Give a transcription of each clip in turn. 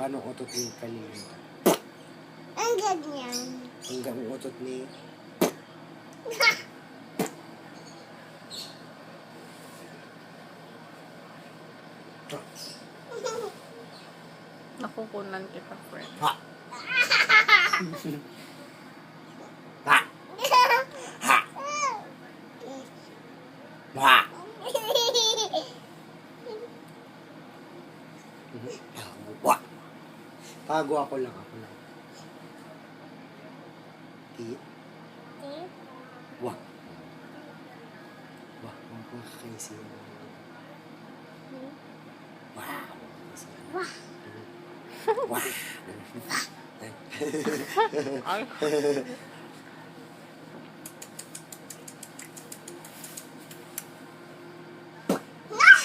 Paano ang utot ni Kalil? Ang ganyan. Hanggang ang utot ni... Nakukunan kita, friend. Ha! Ha! Ha! Ha! Tago. Tago ako lang. Tit. Wah. Wah, wah, crazy. Wow. Wah. Wah. Ay.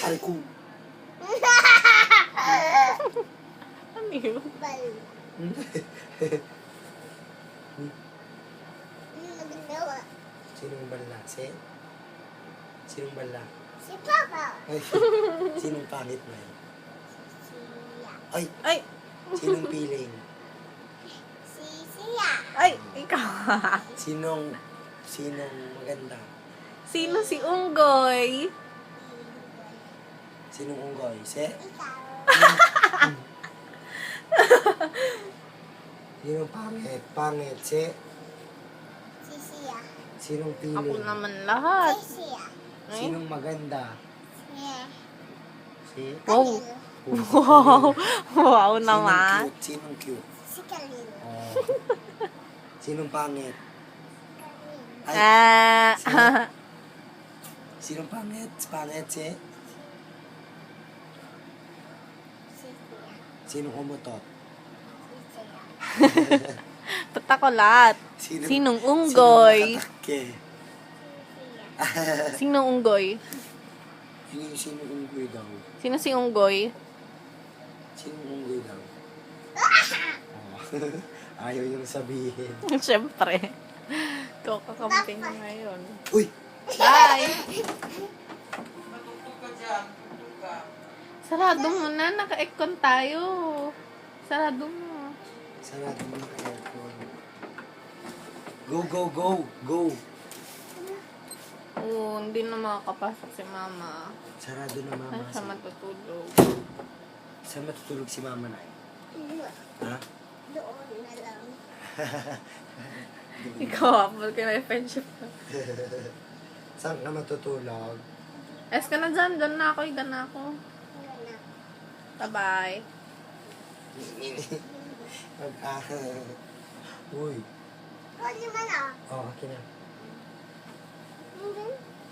Ay, ko. Ano yun? Bal. Nagnawa. Sinong bala? Sinong bala? Si Papa. Ay, sinong pangit na yun? Siya. Ay, Ay! sinong piling? Siya. Ay! Ikaw! Sinong maganda? Sino si Unggoy? Sinong unggoy? Ikaw. Sinong pangit? Pangit. Siya. Sinong Ako piling? naman lahat. Siya. Ay? Sinong maganda? Siya. Si? Wow! Wow! Wow naman. Sinong cute? Si Kalil. Oh. Sinong pangit? Ay, Ah! sinong pangit? Pangit si? Si Siya. Sinong umutot? Si Siya. Ba't ako lahat? Sinong unggoy? Sinong nakatake? Sinong unggoy? Sinong unggoy daw? Sino si Unggoy? Sinong unggoy daw? Oh. Ayaw yung sabihin. Siyempre. Ikaw kakampi na ngayon. Uy! Bye! Sarado mo na. Naka-econ tayo. Sarado mo. Sarado mo na aircon. Go, go, go! Go! Oo, hindi na makakapasok si mama. Sarado na mama. Saan siya matutulog? Saan matutulog si mama na? Ha? Doon na lang. Ikaw, apple ka na friendship ka. Saan ka matutulog? Es ka na dyan. Dyan na ako. Igan na ako. Wala na. Bye-bye. Uy. Ano naman ah? Oh, okay na.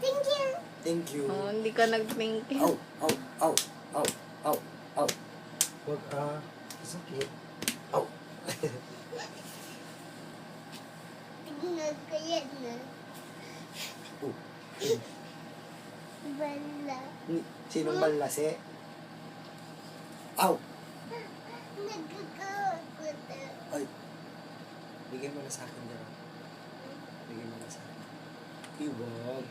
Thank you. Thank you. Oh, hindi ka nag-thank you. Au, au, au, au, au, au. Huwag sakit. Au. Tignan ko yan na. Oh. Bala. Sinong balase? Au. Nagkakakot. Ay. Bigyan mo na sa akin dyan. Bigyan mo na sa akin. Iwag.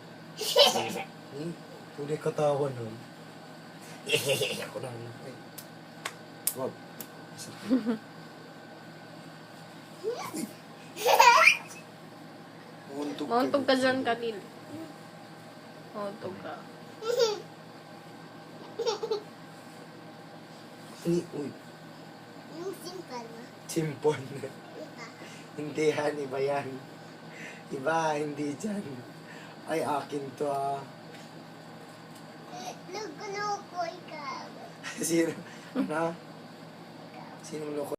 Tuloy katawa nun. Ako na. Ay. Wag. Sakit. Mauntog ka dyan, Kalil. Mauntog ka. Uy. Yung simple mo. Simpon. Iba. Hindi yan, iba yan. Iba, hindi dyan. Ay, akin to Loko-loko ikaw. Sino? Ano? Sinong loko?